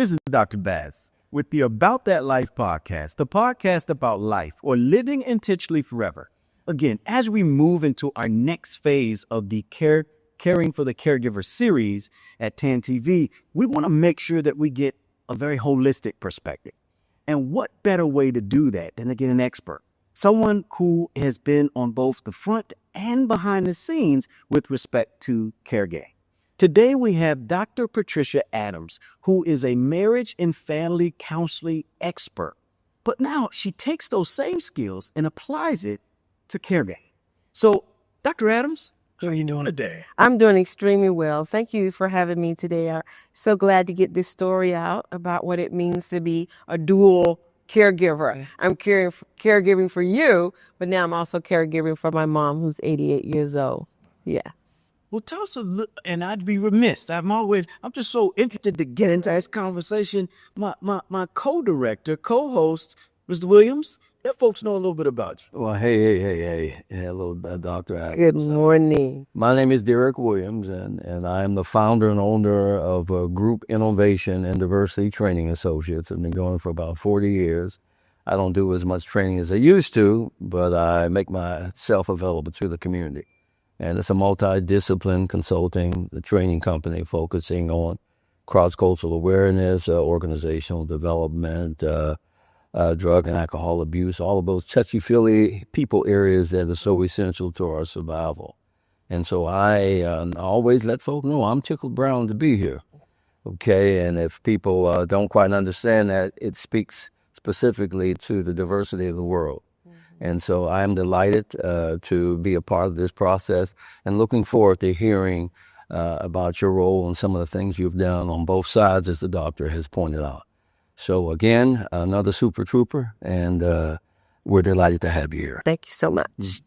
This is Dr. Bass with the About That Life podcast, the podcast about life or living intentionally forever. Again, as we move into our next phase of the Caring for the Caregiver series at TAAN TV, we want to make sure that we get a very holistic perspective. And what better way to do that than to get an expert? Someone who has been on both the front and behind the scenes with respect to caregiving. Today we have Dr. Patricia Adams, who is a marriage and family counseling expert. But now she takes those same skills and applies it to caregiving. So, Dr. Adams, how are you doing today? I'm doing extremely well. Thank you for having me today. I'm so glad to get this story out about what it means to be a dual caregiver. I'm caregiving for you, but now I'm also caregiving for my mom, who's 88 years old. Yes. Well, tell us a little, and I'd be remiss. I'm just so interested to get into this conversation. My co-director, co-host, Mr. Williams, let folks know a little bit about you. Well, hey. Hello, Dr. Adams. Good morning. My name is Derek Williams, and I'm the founder and owner of Group Innovation and Diversity Training Associates. I've been going for about 40 years. I don't do as much training as I used to, but I make myself available to the community. And it's a multidiscipline consulting, the training company focusing on cross-cultural awareness, organizational development, drug and alcohol abuse, all of those touchy-feely people areas that are so essential to our survival. And so I always let folks know I'm tickled brown to be here, okay? And if people don't quite understand that, it speaks specifically to the diversity of the world. And so I'm delighted to be a part of this process and looking forward to hearing about your role and some of the things you've done on both sides, as the doctor has pointed out. So again, another super trooper, and we're delighted to have you here. Thank you so much.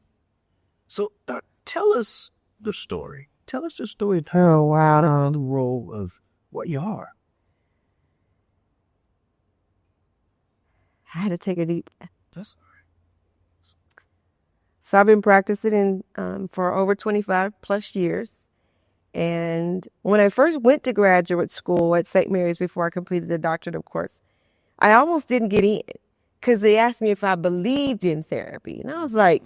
So tell us the story. Tell us the story Oh, wow. of the role of what you are. I had to take a deep breath. That's all right. So I've been practicing for over 25 plus years. And when I first went to graduate school at St. Mary's before I completed the doctorate, of course, I almost didn't get in because they asked me if I believed in therapy. And I was like,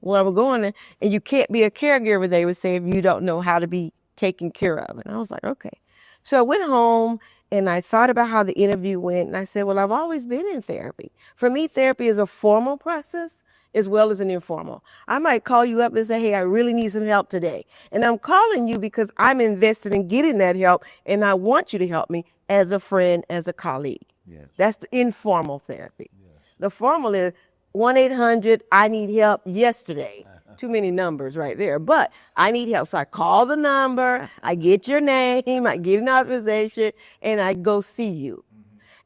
well, I'm going to, and you can't be a caregiver, they would say, if you don't know how to be taken care of. And I was like, okay. So I went home and I thought about how the interview went. And I said, well, I've always been in therapy. For me, therapy is a formal process as well as an informal. I might call you up and say, hey, I really need some help today. And I'm calling you because I'm invested in getting that help, and I want you to help me as a friend, as a colleague. Yes. That's the informal therapy. Yes. The formal is 1-800, I need help yesterday. Too many numbers right there, but I need help. So I call the number, I get your name, I get an authorization, and I go see you.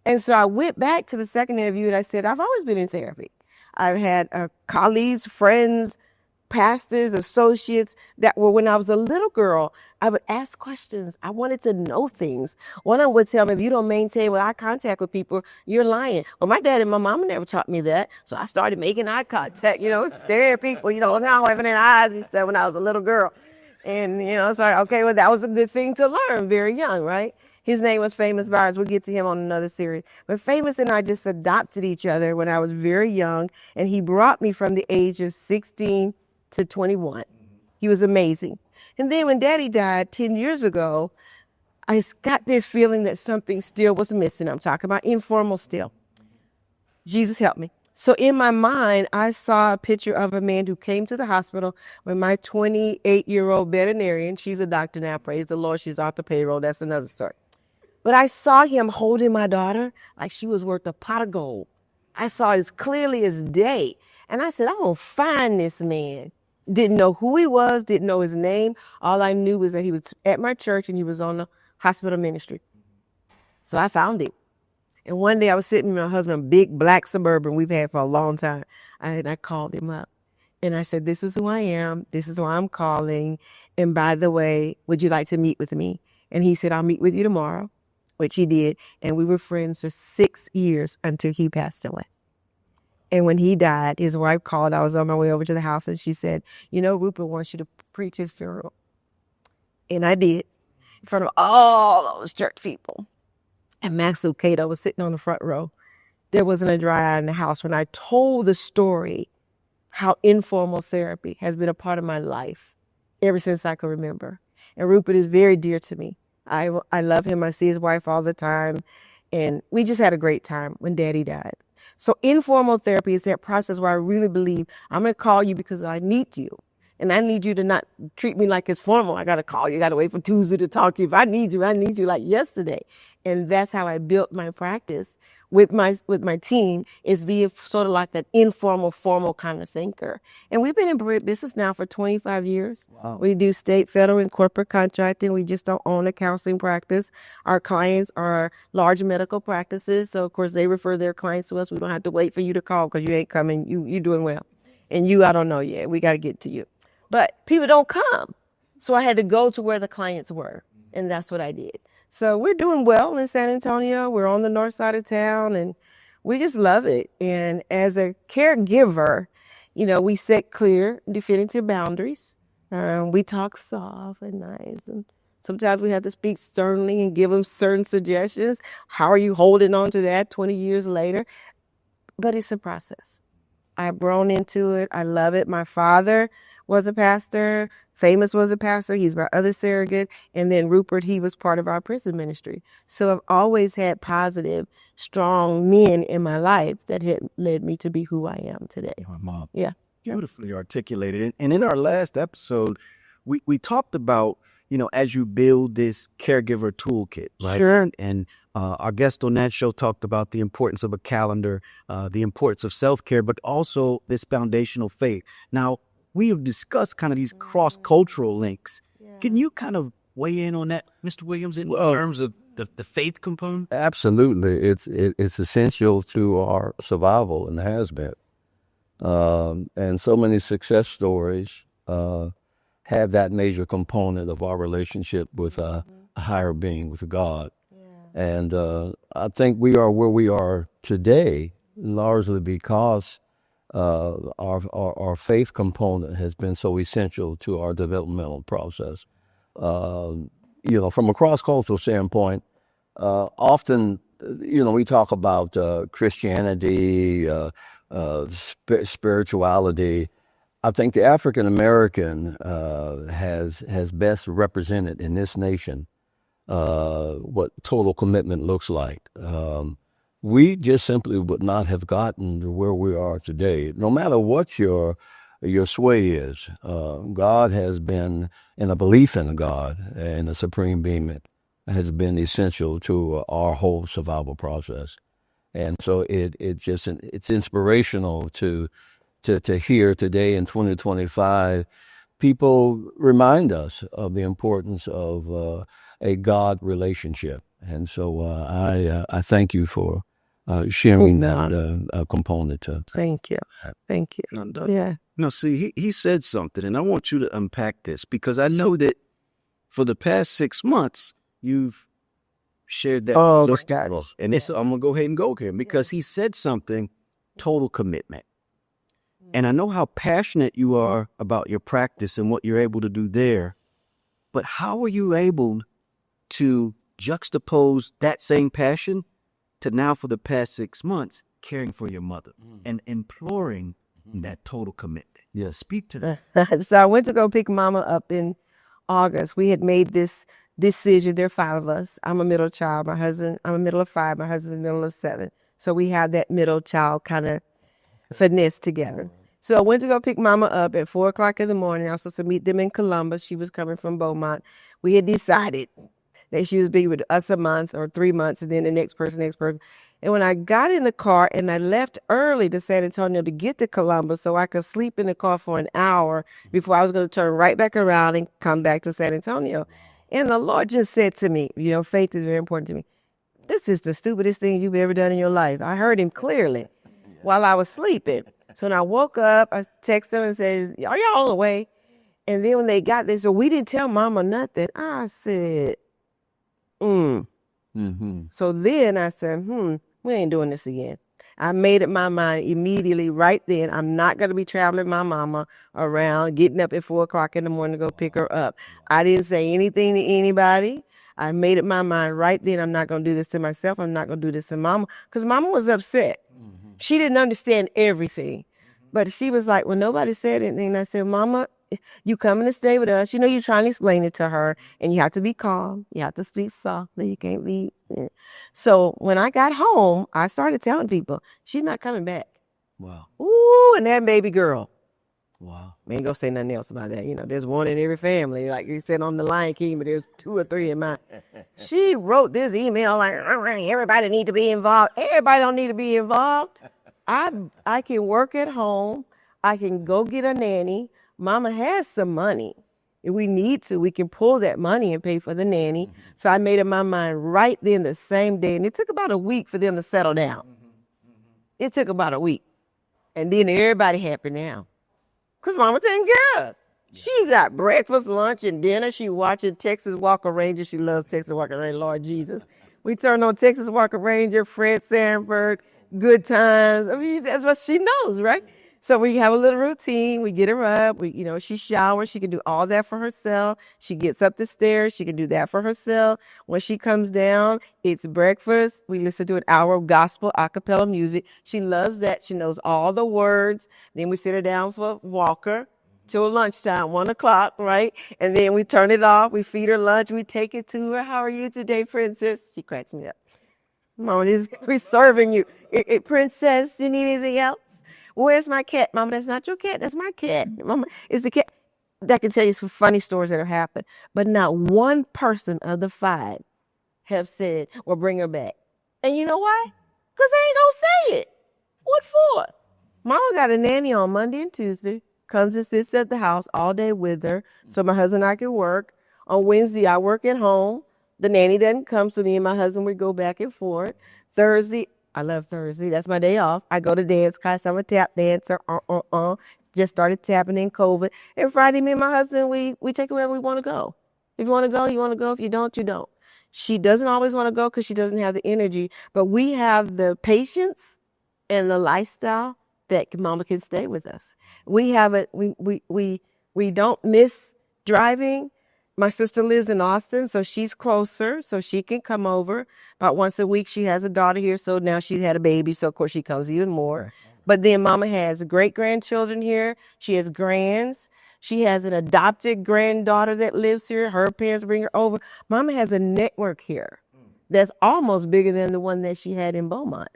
And so I went back to the second interview and I said, I've always been in therapy. I've had colleagues, friends, pastors, associates that were, when I was a little girl, I would ask questions. I wanted to know things. One of them would tell me, if you don't maintain eye contact with people, you're lying. Well, my dad and my mama never taught me that. So I started making eye contact, staring at people, now having an eyes and stuff when I was a little girl. And, so, okay, well, that was a good thing to learn very young, right? His name was Famous Byers. We'll get to him on another series. But Famous and I just adopted each other when I was very young, and he brought me from the age of 16 to 21. He was amazing. And then when Daddy died 10 years ago, I got this feeling that something still was missing. I'm talking about informal still. Jesus help me. So in my mind, I saw a picture of a man who came to the hospital with my 28-year-old veterinarian. She's a doctor now, praise the Lord. She's off the payroll. That's another story. But I saw him holding my daughter like she was worth a pot of gold. I saw as clearly as day. And I said, I'm going to find this man. Didn't know who he was, didn't know his name. All I knew was that he was at my church and he was on the hospital ministry. So I found him. And one day I was sitting with my husband, a big black Suburban we've had for a long time. And I called him up. And I said, this is who I am. This is why I'm calling. And by the way, would you like to meet with me? And he said, I'll meet with you tomorrow. Which he did, and we were friends for 6 years until he passed away. And when he died, his wife called. I was on my way over to the house, and she said, Rupert wants you to preach his funeral. And I did, in front of all those church people. and Max Lucado was sitting on the front row. There wasn't a dry eye in the house when I told the story how informal therapy has been a part of my life ever since I can remember. And Rupert is very dear to me. I love him. I see his wife all the time. And we just had a great time when Daddy died. So informal therapy is that process where I really believe I'm going to call you because I need you. And I need you to not treat me like it's formal. I got to call you. I got to wait for Tuesday to talk to you. If I need you like yesterday. And that's how I built my practice with my team, is be sort of like that informal, formal kind of thinker. And we've been in business now for 25 years. Wow. We do state, federal, and corporate contracting. We just don't own a counseling practice. Our clients are large medical practices. So, of course, they refer their clients to us. We don't have to wait for you to call because you ain't coming. You're doing well. And you, I don't know yet. We got to get to you. But people don't come. So I had to go to where the clients were. And that's what I did. So we're doing well in San Antonio. We're on the north side of town, and we just love it. And as a caregiver, we set clear, definitive boundaries. We talk soft and nice. And sometimes we have to speak sternly and give them certain suggestions. How are you holding on to that 20 years later? But it's a process. I've grown into it. I love it. My father was a pastor. Famous was a pastor. He's my other surrogate. And then Rupert, he was part of our prison ministry. So I've always had positive, strong men in my life that had led me to be who I am today. Your mom. Yeah. Beautifully articulated. And in our last episode, we talked about, as you build this caregiver toolkit, right? Sure. And our guest on that show talked about the importance of a calendar, the importance of self-care, but also this foundational faith. Now, we have discussed kind of these cross-cultural links. Yeah. Can you kind of weigh in on that, Mr. Williams, in terms of the faith component? Absolutely. It's essential to our survival, and has been. And so many success stories have that major component of our relationship with a higher being, with God. Yeah. And I think we are where we are today largely because our faith component has been so essential to our developmental process. From a cross-cultural standpoint, often, we talk about Christianity, spirituality. I think the African American has best represented in this nation what total commitment looks like. We just simply would not have gotten to where we are today, no matter what your sway is. God has been, and a belief in a God and a supreme being has been essential to our whole survival process. And so it's inspirational to hear today in 2025, people remind us of the importance of a God relationship. And so I thank you for sharing that component. Thank you. Thank you. Yeah. No, see, he said something, and I want you to unpack this, because I know that for the past 6 months, you've shared that. Oh, my gosh. And I'm going to go ahead and go here, because he said something, total commitment. And I know how passionate you are about your practice and what you're able to do there. But how are you able to juxtapose that same passion to now, for the past 6 months, caring for your mother and imploring that total commitment? Yeah. Speak to that. So I went to go pick Mama up in August. We had made this decision. There are 5 of us. I'm a middle child. I'm a middle of 5. My husband's a middle of 7. So we had that middle child kind of finesse together. So I went to go pick Mama up at 4 o'clock in the morning. I was supposed to meet them in Columbus. She was coming from Beaumont. We had decided that she was be with us a month or 3 months, and then the next person. And when I got in the car and I left early to San Antonio to get to Columbus so I could sleep in the car for an hour before I was going to turn right back around and come back to San Antonio. And the Lord just said to me, faith is very important to me. This is the stupidest thing you've ever done in your life. I heard him clearly while I was sleeping. So when I woke up, I texted them and said, are y'all on the way? And then when they got there, so we didn't tell Mama nothing. I said, So then I said, we ain't doing this again. I made up my mind immediately right then. I'm not going to be traveling my mama around, getting up at 4 o'clock in the morning to go pick her up. I didn't say anything to anybody. I made up my mind right then, I'm not going to do this to myself. I'm not going to do this to Mama, because Mama was upset. She didn't understand everything. But she was like, well, nobody said anything. And I said, Mama, you coming to stay with us. You know, you're trying to explain it to her, and you have to be calm. You have to speak softly. You can't be. So when I got home, I started telling people, she's not coming back. Wow. Ooh, and that baby girl. Wow. We ain't gonna say nothing else about that. You know, there's one in every family. Like you said on the Lion King, but there's 2 or 3 in mine. She wrote this email like, everybody need to be involved. Everybody don't need to be involved. I can work at home. I can go get a nanny. Mama has some money. If we need to, we can pull that money and pay for the nanny. So I made up my mind right then the same day. And it took about a week for them to settle down. It took about a week. And then everybody happy now. Because Mama taking care of. She got breakfast, lunch, and dinner. She watching Texas Walker Ranger. She loves Texas Walker Ranger, Lord Jesus. We turned on Texas Walker Ranger, Fred Sanford, Good Times. I mean, that's what she knows, right? So we have a little routine. We get her up. She showers. She can do all that for herself. She gets up the stairs. She can do that for herself. When she comes down, it's breakfast. We listen to an hour of gospel a cappella music. She loves that. She knows all the words. Then we sit her down for Walker till lunchtime, 1 o'clock, right? And then we turn it off. We feed her lunch. We take it to her. How are you today, princess? She cracks me up. Mama, we're serving you. Princess, you need anything else? Where's my cat? Mama, that's not your cat. That's my cat. Mama, it's the cat. That can tell you some funny stories that have happened. But not one person of the 5 have said, well, bring her back. And you know why? Because they ain't going to say it. What for? Mama got a nanny on Monday and Tuesday. Comes and sits at the house all day with her. So my husband and I can work. On Wednesday, I work at home. The nanny doesn't come, so me and my husband, we go back and forth. Thursday, I love Thursday. That's my day off. I go to dance class. I'm a tap dancer. Just started tapping in COVID. And Friday, me and my husband, we take it wherever we want to go. If you want to go, you want to go. If you don't, you don't. She doesn't always want to go because she doesn't have the energy. But we have the patience and the lifestyle that Mama can stay with us. We have it. We don't miss driving. My sister lives in Austin, so she's closer, so she can come over. About once a week, she has a daughter here, so now she's had a baby, so of course she comes even more. But then Mama has great-grandchildren here. She has grands. She has an adopted granddaughter that lives here. Her parents bring her over. Mama has a network here that's almost bigger than the one that she had in Beaumont.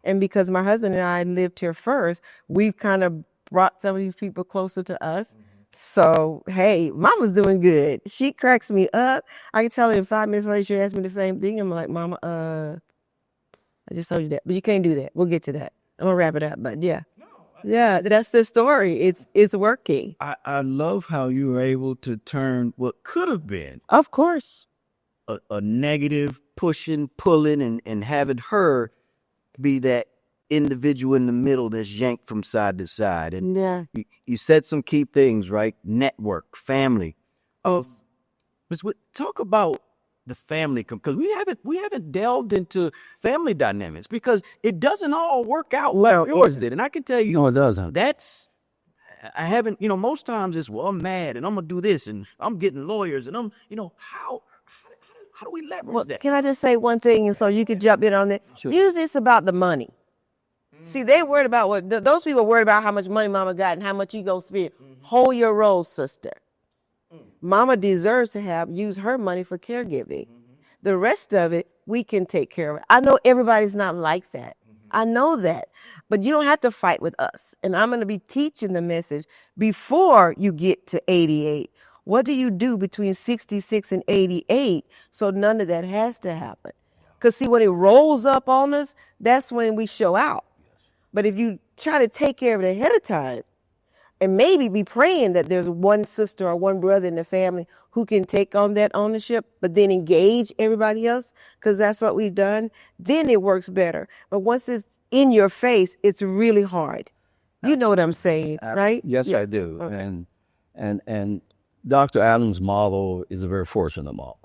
And because my husband and I lived here first, we've kind of brought some of these people closer to us. So, hey, Mama's doing good. She cracks me up. I can tell her in 5 minutes later, she asks me the same thing. I'm like, Mama, I just told you that. But you can't do that. We'll get to that. I'm going to wrap it up. But yeah. Yeah, that's the story. It's working. I love how you were able to turn what could have been, Of course, a negative pushing, pulling, and having her be that individual in the middle that's yanked from side to side. And yeah. you said some key things, right? Network, family. Oh, Talk about the family, because we haven't delved into family dynamics, because it doesn't all work out like yours did. And I can tell you, No, it doesn't. I haven't, most times it's, well, I'm mad and I'm going to do this and I'm getting lawyers and how do we leverage that? can I just say one thing, and so you can jump in on that? Sure. Usually it's about the money. See, they worried about those people worried about how much money Mama got and how much you gonna spend. Hold your roll, sister. Mama deserves to use her money for caregiving. The rest of it, we can take care of it. I know everybody's not like that. I know that. But you don't have to fight with us. And I'm going to be teaching the message before you get to 88. What do you do between 66 and 88 so none of that has to happen? Because see, when it rolls up on us, that's when we show out. But if you try to take care of it ahead of time, and maybe be praying that there's one sister or one brother in the family who can take on that ownership, but then engage everybody else, because that's what we've done, then it works better. But once it's in your face, it's really hard. You know what I'm saying, right? Yes, Yeah. I do. Okay. And Dr. Adams' model is a very fortunate model.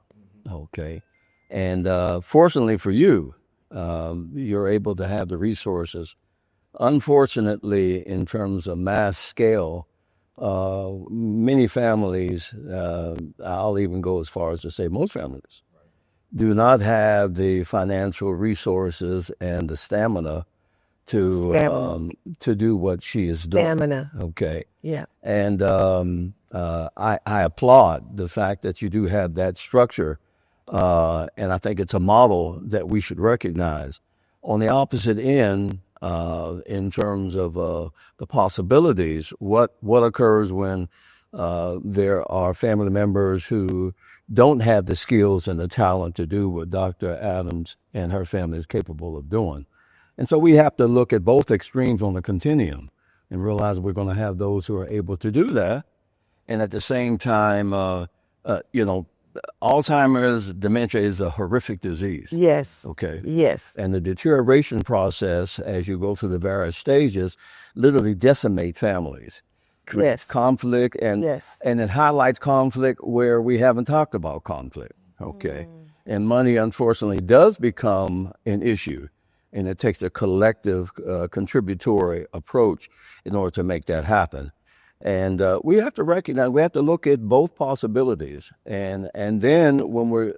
Okay. And fortunately for you, you're able to have the resources. Unfortunately, in terms of mass scale, many families, I'll even go as far as to say most families, do not have the financial resources and the stamina to do what she is doing. Stamina. Okay. Yeah. And I applaud the fact that you do have that structure, and I think it's a model that we should recognize. On the opposite end, in terms of the possibilities, what occurs when there are family members who don't have the skills and the talent to do what Dr. Adams and her family is capable of doing. And so we have to look at both extremes on the continuum and realize we're going to have those who are able to do that. And at the same time, Alzheimer's dementia is a horrific disease. Yes. Okay. Yes. And the deterioration process, as you go through the various stages, literally decimate families. Creates conflict, and it highlights conflict where we haven't talked about conflict. Okay. And money, unfortunately, does become an issue. And it takes a collective contributory approach in order to make that happen. And we have to recognize, we have to look at both possibilities. And then when we're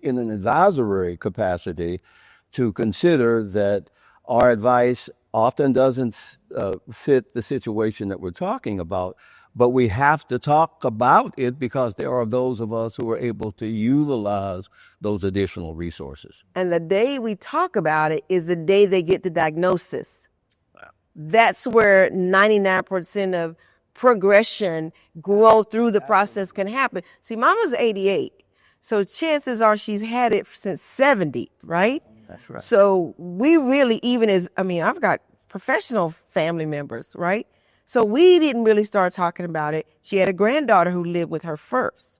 in an advisory capacity, to consider that our advice often doesn't fit the situation that we're talking about, but we have to talk about it because there are those of us who are able to utilize those additional resources. And the day we talk about it is the day they get the diagnosis. Wow. That's where 99% of progression, growth through the process can happen. See, Mama's 88. So chances are she's had it since 70, right? That's right. So we really, I've got professional family members, right? So we didn't really start talking about it. She had a granddaughter who lived with her first.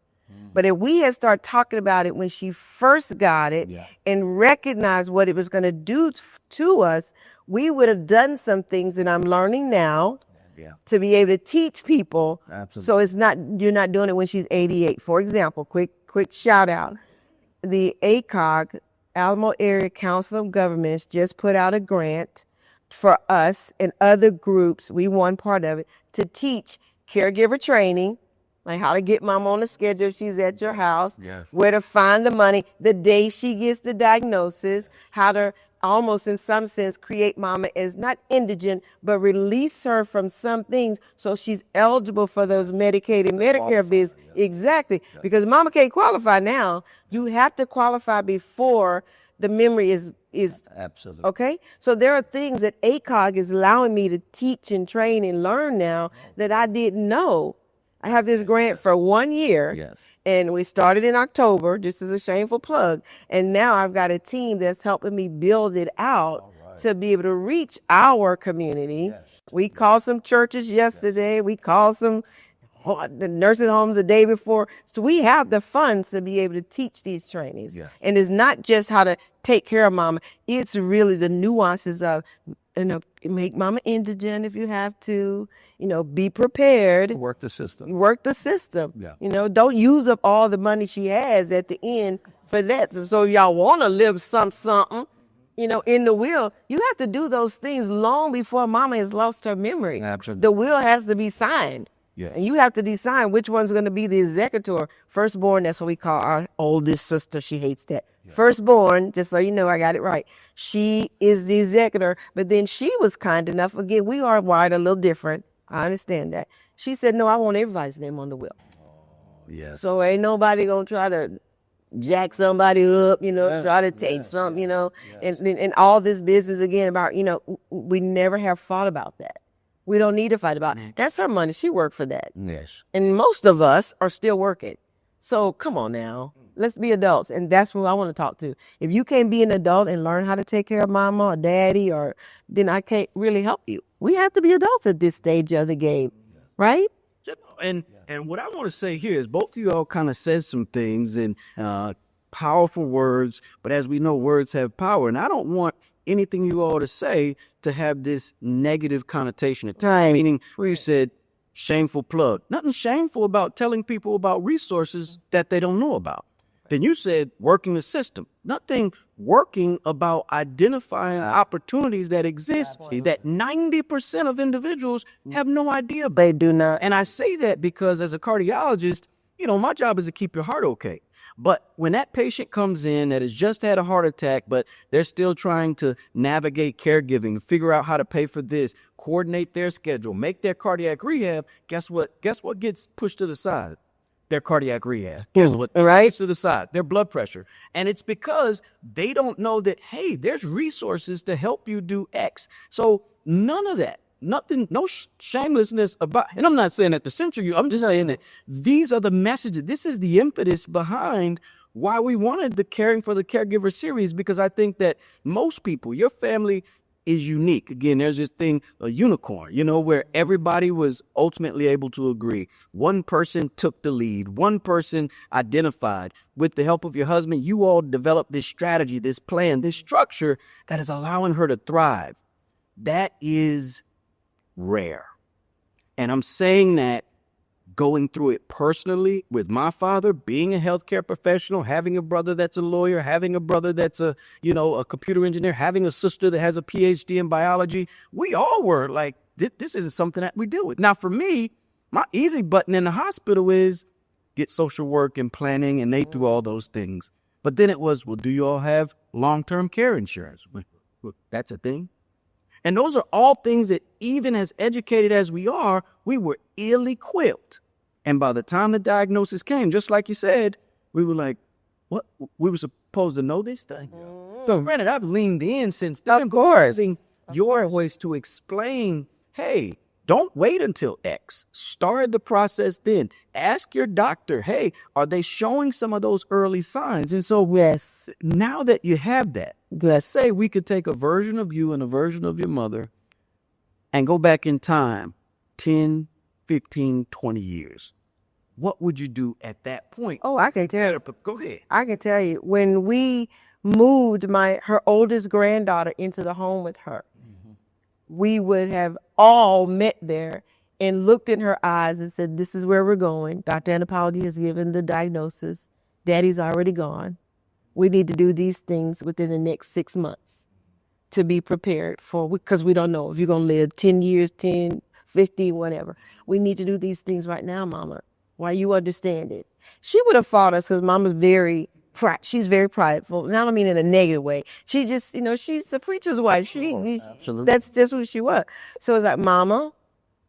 But if we had started talking about it when she first got it and recognized what it was going to do to us, we would have done some things that I'm learning now to be able to teach people. Absolutely. So you're not doing it when she's 88. For example, quick shout out. The ACOG, Alamo Area Council of Governments, just put out a grant for us and other groups, we won part of it, to teach caregiver training, like how to get mom on the schedule if she's at your house, where to find the money, the day she gets the diagnosis, how to almost in some sense create mama as not indigent, but release her from some things so she's eligible for those Medicaid and Medicare bills. Exactly. Because mama can't qualify now. You have to qualify before the memory is absolutely okay. So there are things that ACOG is allowing me to teach and train and learn now that I didn't know. I have this grant for 1 year, and we started in October, just as a shameful plug. And now I've got a team that's helping me build it out to be able to reach our community. We called some churches yesterday. We called some the nursing homes the day before. So we have the funds to be able to teach these trainings. And it's not just how to take care of mama. It's really the nuances of, make mama indigent if you have to, be prepared. Work the system. Don't use up all the money she has at the end for that. So y'all want to live something, in the will, you have to do those things long before mama has lost her memory. Absolutely. The will has to be signed. And you have to decide which one's going to be the executor. Firstborn, that's what we call our oldest sister. She hates that. Firstborn, just so you know, I got it right. She is the executor. But then she was kind enough. Again, we are wired a little different. I understand that. She said, no, I want everybody's name on the will. So ain't nobody going to try to jack somebody up, try to take something, and all this business again about, we never have thought about that. We don't need to fight about it. That's her money. She worked for that. Yes. And most of us are still working. So come on now. Let's be adults. And that's who I want to talk to. If you can't be an adult and learn how to take care of mama or daddy, then I can't really help you. We have to be adults at this stage of the game, right? And what I want to say here is both of you all kind of said some things in powerful words, but as we know, words have power. And I don't want anything you all to say to have this negative connotation. Right. Meaning, where you said shameful plug. Nothing shameful about telling people about resources that they don't know about. Then you said working the system. Nothing working about identifying opportunities that exist that 90% of individuals have no idea. They do not. And I say that because as a cardiologist, my job is to keep your heart okay. But when that patient comes in that has just had a heart attack, but they're still trying to navigate caregiving, figure out how to pay for this, coordinate their schedule, make their cardiac rehab, guess what? Guess what gets pushed to the side? Their cardiac rehab. Here's what Right. pushed to the side, their blood pressure. And it's because they don't know that, hey, there's resources to help you do X. So none of that. Nothing, no shamelessness about, and I'm not saying that to censor you. I'm just saying that these are the messages. This is the impetus behind why we wanted the Caring for the Caregiver series, because I think that most people, your family is unique. Again, there's this thing, a unicorn, where everybody was ultimately able to agree. One person took the lead. One person identified. With the help of your husband, you all developed this strategy, this plan, this structure that is allowing her to thrive. That is rare. And I'm saying that going through it personally with my father, being a healthcare professional, having a brother that's a lawyer, having a brother that's a computer engineer, having a sister that has a PhD in biology. We all were like, this isn't something that we deal with. Now, for me, my easy button in the hospital is get social work and planning, and they do all those things. But then it was, well, do you all have long-term care insurance? Well, that's a thing. And those are all things that, even as educated as we are, we were ill-equipped. And by the time the diagnosis came, just like you said, we were like, what? We were supposed to know this thing. So granted, I've leaned in since then. Of course. Your voice to explain, hey, don't wait until X. Start the process then. Ask your doctor, hey, are they showing some of those early signs? And so Yes. now that you have that, let's say we could take a version of you and a version of your mother and go back in time 10, 15, 20 years. What would you do at that point? Oh, I can tell you. Go ahead. I can tell you, when we moved her oldest granddaughter into the home with her, we would have all met there and looked in her eyes and said, this is where we're going. Dr. Anapaldi has given the diagnosis. Daddy's already gone. We need to do these things within the next 6 months to be prepared for, because we don't know if you're going to live 10 years, 10, 15, whatever. We need to do these things right now, Mama, while you understand it. She would have fought us because Mama's she's very prideful. And I don't mean in a negative way. She just, she's a preacher's wife. Absolutely. That's just who she was. So it's like, Mama,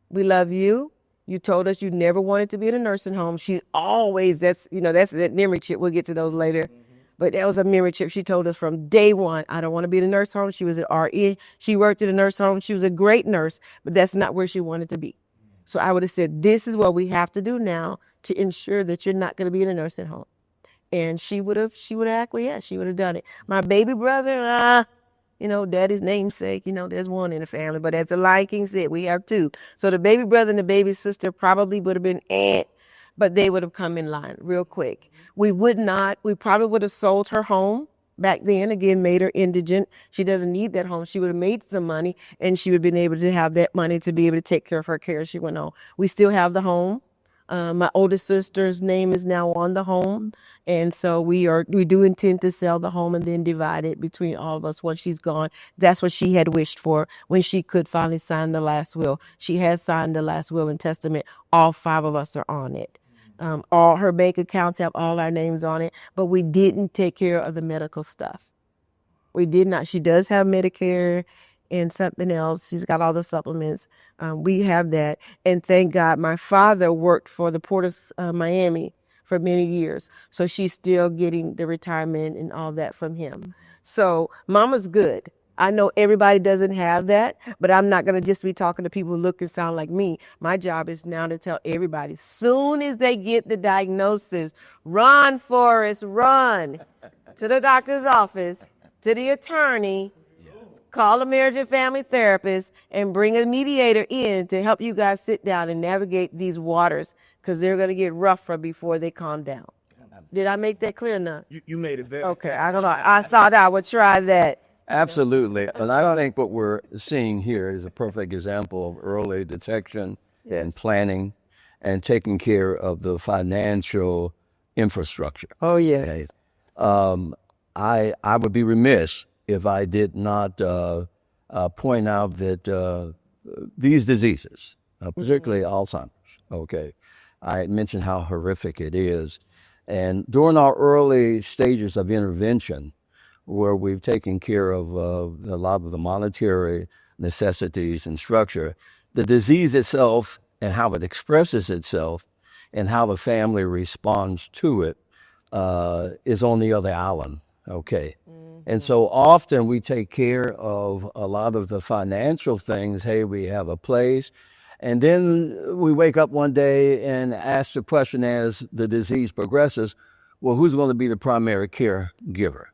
we love you. You told us you never wanted to be in a nursing home. She always, that's that memory chip. We'll get to those later. But that was a memory chip. She told us from day one, I don't want to be in a nurse home. She was an RN. She worked in a nurse home. She was a great nurse, but that's not where she wanted to be. So I would have said, this is what we have to do now to ensure that you're not going to be in a nursing home. And she would have acquiesced. She would have done it. My baby brother, daddy's namesake, there's one in the family, but as the Lion King said, we have two. So the baby brother and the baby sister probably would have been but they would have come in line real quick. We probably would have sold her home back then, again, made her indigent. She doesn't need that home. She would have made some money, and she would have been able to have that money to be able to take care of her care as she went on. We still have the home. My oldest sister's name is now on the home. And so we do intend to sell the home and then divide it between all of us once she's gone. That's what she had wished for when she could finally sign the last will. She has signed the last will and testament. All 5 of us are on it. All her bank accounts have all our names on it, but we didn't take care of the medical stuff. We did not. She does have Medicare and something else. She's got all the supplements. We have that. And thank God my father worked for the Port of Miami for many years. So she's still getting the retirement and all that from him. So Mama's good. I know everybody doesn't have that, but I'm not going to just be talking to people who look and sound like me. My job is now to tell everybody, soon as they get the diagnosis, run, Forrest, run to the doctor's office, to the attorney, call a marriage and family therapist, and bring a mediator in to help you guys sit down and navigate these waters, because they're going to get rougher before they calm down. Did I make that clear enough? You made it very okay. I don't know. I thought I would try that. Absolutely. And I think what we're seeing here is a perfect example of early detection and planning and taking care of the financial infrastructure. Oh, yes. Okay. I would be remiss if I did not point out that these diseases, particularly Alzheimer's, okay, I had mentioned how horrific it is. And during our early stages of intervention, where we've taken care of a lot of the monetary necessities and structure, the disease itself and how it expresses itself and how the family responds to it is on the other island. Okay. And so often we take care of a lot of the financial things. Hey, we have a place. And then we wake up one day and ask the question as the disease progresses, well, who's going to be the primary caregiver?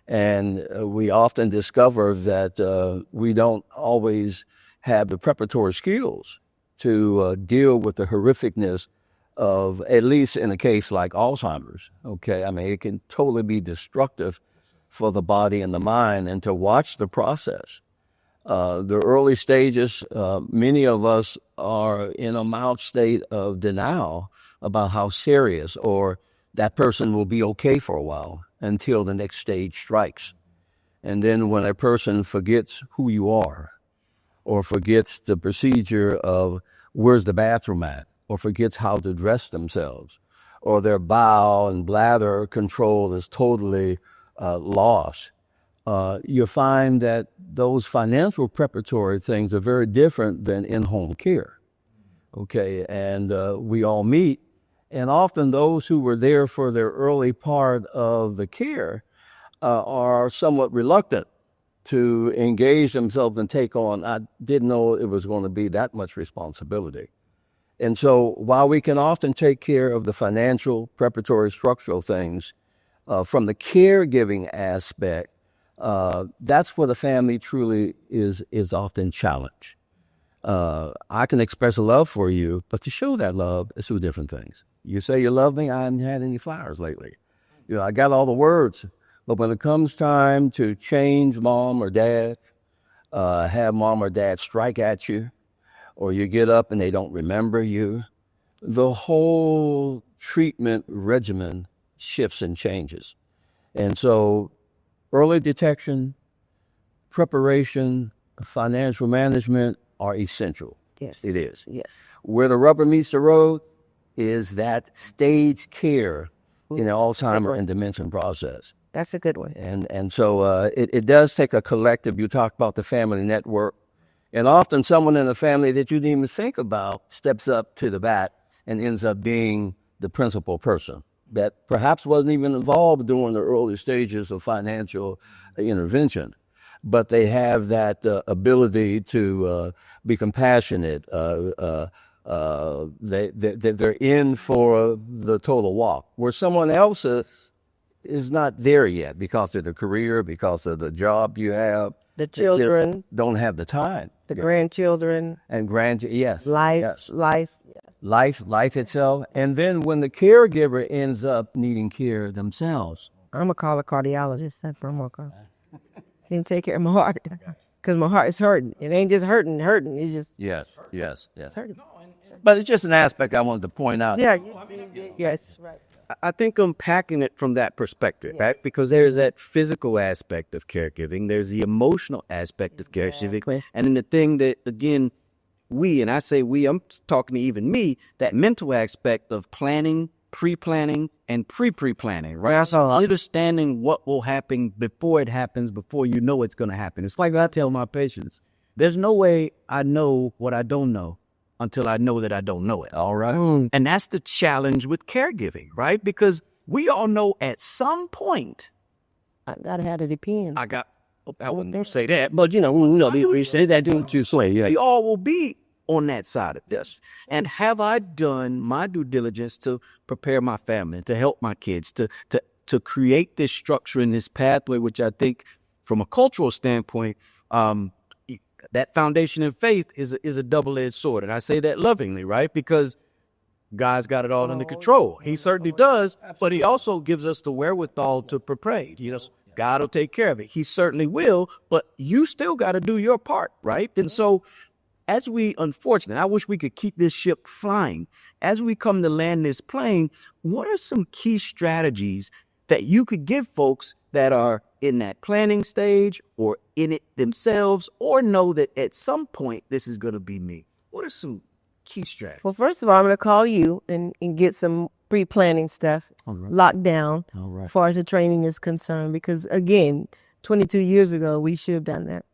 And we often discover that we don't always have the preparatory skills to deal with the horrificness of, at least in a case like Alzheimer's. Okay, I mean, it can totally be destructive for the body and the mind, and to watch the process. The early stages, many of us are in a mild state of denial about how serious, or that person will be okay for a while until the next stage strikes. And then when a person forgets who you are, or forgets the procedure of where's the bathroom at, or forgets how to dress themselves, or their bowel and bladder control is totally lost, you find that those financial preparatory things are very different than in-home care. Okay, and we all meet, and often those who were there for their early part of the care are somewhat reluctant to engage themselves and take on. I didn't know it was going to be that much responsibility. And so while we can often take care of the financial, preparatory, structural things, from the caregiving aspect, that's where the family truly is often challenged. I can express a love for you, but to show that love is two different things. You say you love me, I haven't had any flowers lately. You know, I got all the words, but when it comes time to change mom or dad, have mom or dad strike at you, or you get up and they don't remember you, the whole treatment regimen shifts and changes. And so early detection, preparation, financial management are essential. Yes. It is. Yes. Where the rubber meets the road is that stage care in the Alzheimer and dementia process. That's a good one. And so it does take a collective. You talk about the family network, and often someone in the family that you didn't even think about steps up to the bat and ends up being the principal person that perhaps wasn't even involved during the early stages of financial intervention, but they have that ability to be compassionate. They're in for the total walk, where someone else is not there yet because of the career, because of the job you have. The children don't have the time. the grandchildren, And yes. life, Yes. life. Life itself. And then when the caregiver ends up needing care themselves. I'm gonna call a cardiologist. That's what I'm gonna call. He can take care of my heart because my heart is hurting. It ain't just hurting. It's just Yes. hurting. But it's just an aspect I wanted to point out. Yeah. Yes. Right. I think unpacking it from that perspective, right? Because there's that physical aspect of caregiving, there's the emotional aspect of caregiving, and then the thing that, again, and I say we, I'm talking to even me, that mental aspect of planning, pre-planning, and pre-planning, right? So understanding what will happen before it happens, before you know it's going to happen. It's like I tell my patients, there's no way I know what I don't know until I know that I don't know it. All right. And that's the challenge with caregiving, right? Because we all know at some point, I gotta have it depend. I wouldn't say that, but we say that You say, yeah. we all will be on that side of this. And have I done my due diligence to prepare my family, to help my kids, to create this structure and this pathway, which I think from a cultural standpoint, that foundation in faith is a double-edged sword. And I say that lovingly, right? Because God's got it all under control. He certainly does, but he also gives us the wherewithal to prepare. God will take care of it. He certainly will, but you still got to do your part, right? And so as we, unfortunately, I wish we could keep this ship flying. As we come to land this plane, what are some key strategies that you could give folks that are in that planning stage or in it themselves, or know that at some point this is going to be me? What are some key strategy? Well, first of all, I'm going to call you and get some pre-planning stuff locked down as far as the training is concerned. Because again, 22 years ago, we should have done that.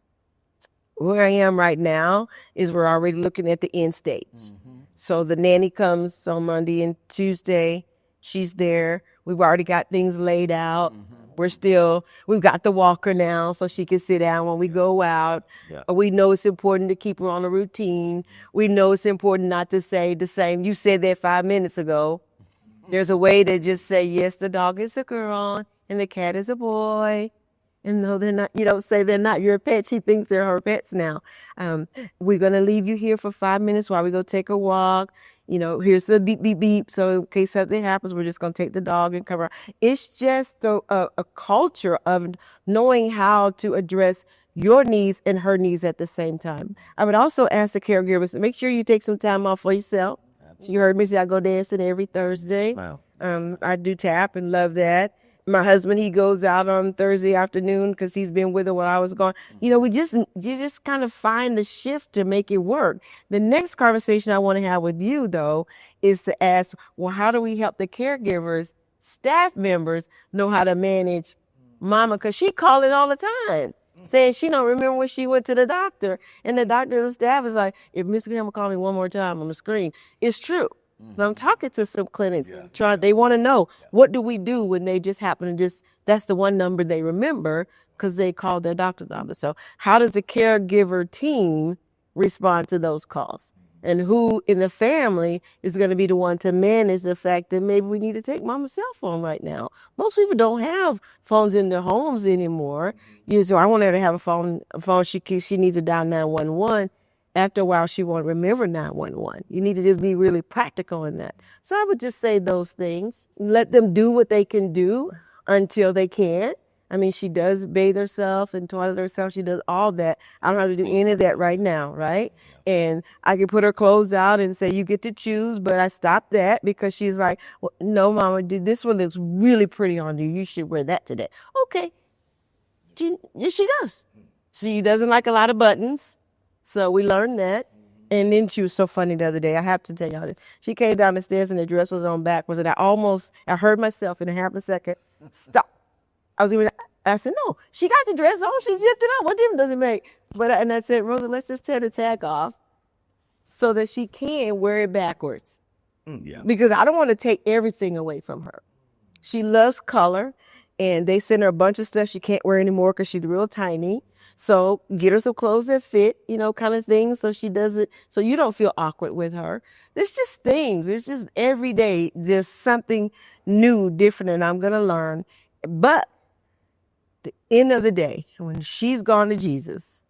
Where I am right now is we're already looking at the end stage. So the nanny comes on Monday and Tuesday. She's there. We've already got things laid out. We've got the walker now so she can sit down when we go out. We know it's important to keep her on a routine. We know it's important not to say the same. You said that 5 minutes ago. There's a way to just say, yes, the dog is a girl and the cat is a boy. And no, they're not. You don't say they're not your pet. She thinks they're her pets now. We're going to leave you here for 5 minutes while we go take a walk. Here's the beep, beep, beep. So in case something happens, we're just going to take the dog and cover. It's just a culture of knowing how to address your needs and her needs at the same time. I would also ask the caregivers to make sure you take some time off for yourself. So you heard me say I go dancing every Thursday. Wow. I do tap and love that. My husband, he goes out on Thursday afternoon because he's been with her while I was gone. You just kind of find the shift to make it work. The next conversation I want to have with you, though, is to ask, well, how do we help the caregivers, staff members, know how to manage mama? Because she calling all the time, saying she don't remember when she went to the doctor. And the doctor and the staff is like, if Mr. Campbell call me one more time on the screen, it's true. So I'm talking to some clinics, they want to know, what do we do when they just happen to that's the one number they remember because they called their doctor's office. So how does the caregiver team respond to those calls? And who in the family is going to be the one to manage the fact that maybe we need to take mama's cell phone right now? Most people don't have phones in their homes anymore. So I want her to have a phone she needs to dial 911. After a while, she won't remember 911. You need to just be really practical in that. So I would just say those things. Let them do what they can do until they can't. I mean, she does bathe herself and toilet herself. She does all that. I don't have to do any of that right now, right? And I can put her clothes out and say, you get to choose, but I stopped that because she's like, well, no, Mama, this one looks really pretty on you. You should wear that today. Okay. Yes, she does. She doesn't like a lot of buttons. So we learned that. And then she was so funny the other day. I have to tell y'all this. She came down the stairs and the dress was on backwards. And I heard myself in a half a second, stop. I said, no, she got the dress on. She zipped it up. What difference does it make? And I said, Rosa, let's just tear the tag off so that she can wear it backwards. Because I don't want to take everything away from her. She loves color. And they sent her a bunch of stuff she can't wear anymore because she's real tiny. So get her some clothes that fit, kind of things, so she doesn't, so you don't feel awkward with her. There's just things. It's just every day there's something new, different, and I'm going to learn. But at the end of the day, when she's gone to Jesus,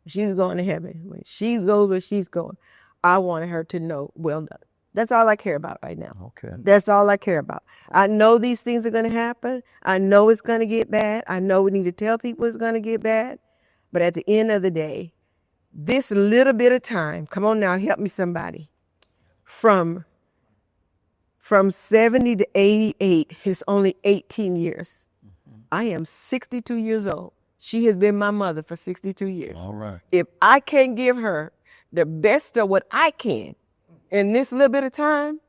she's going to heaven, when she goes where she's going, I want her to know, well done. That's all I care about right now. Okay. That's all I care about. I know these things are going to happen. I know it's going to get bad. I know we need to tell people it's going to get bad. But at the end of the day, this little bit of time, come on now, help me somebody, from 70 to 88 is only 18 years. I am 62 years old. She has been my mother for 62 years. All right. If I can't give her the best of what I can in this little bit of time,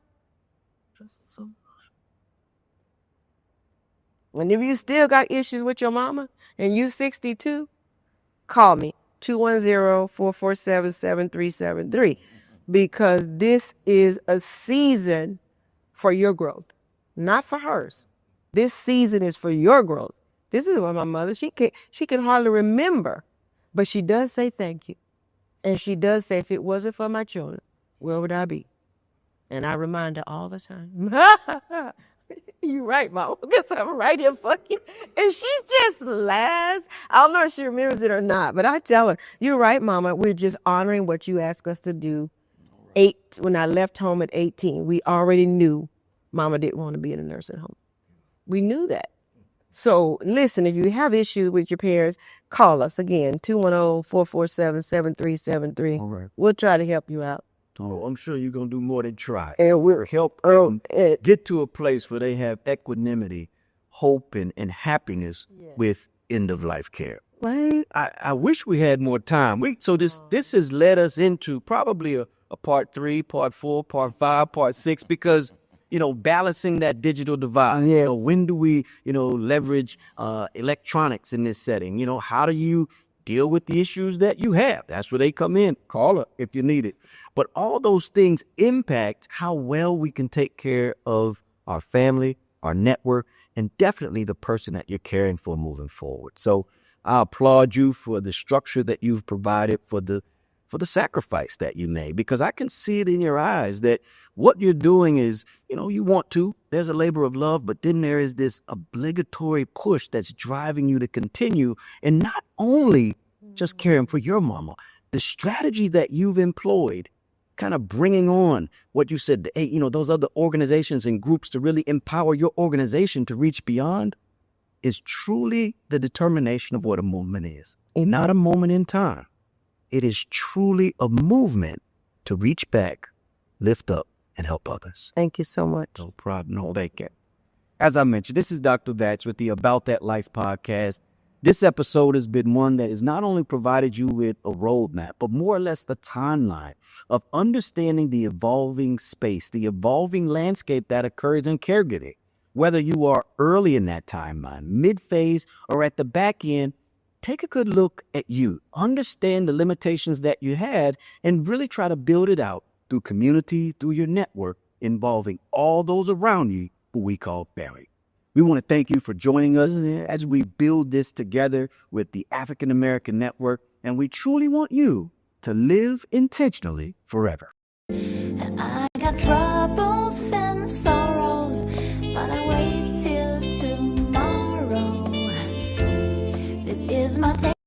and if you still got issues with your mama and you 62, call me, 210-447-7373, because this is a season for your growth, not for hers. This season is for your growth. This is what my mother, she can hardly remember, but she does say thank you. And she does say, if it wasn't for my children, where would I be? And I remind her all the time. You're right, Mama. Guess I'm right here fucking. And she just laughs. I don't know if she remembers it or not, but I tell her, you're right, Mama. We're just honoring what you asked us to do. When I left home at 18, we already knew Mama didn't want to be in a nursing home. We knew that. So listen, if you have issues with your parents, call us again, 210-447-7373. All right. We'll try to help you out. Oh, I'm sure you're going to do more than try. And we'll help them get to a place where they have equanimity, hope, and happiness with end-of-life care. Right. I wish we had more time. So this has led us into probably a a part 3, part 4, part 5, part 6, because, balancing that digital divide. When do we, leverage electronics in this setting? How do you deal with the issues that you have? That's where they come in. Call her if you need it. But all those things impact how well we can take care of our family, our network, and definitely the person that you're caring for moving forward. So I applaud you for the structure that you've provided, for the sacrifice that you made, because I can see it in your eyes that what you're doing is, you want to, there's a labor of love, but then there is this obligatory push that's driving you to continue, and not only just caring for your mama, the strategy that you've employed, kind of bringing on what you said, those other organizations and groups to really empower your organization to reach beyond, is truly the determination of what a movement is. Not a moment in time. It is truly a movement to reach back, lift up, and help others. Thank you so much. No problem. No, thank you. As I mentioned, this is Dr. Vats with the About That Life podcast. This episode has been one that has not only provided you with a roadmap, but more or less the timeline of understanding the evolving space, the evolving landscape that occurs in caregiving. Whether you are early in that timeline, mid-phase, or at the back end, take a good look at you. Understand the limitations that you had and really try to build it out through community, through your network, involving all those around you who we call family. We want to thank you for joining us as we build this together with the African American Network, and we truly want you to live intentionally forever. And I got troubles and sorrows, but I wait till tomorrow. This is my day.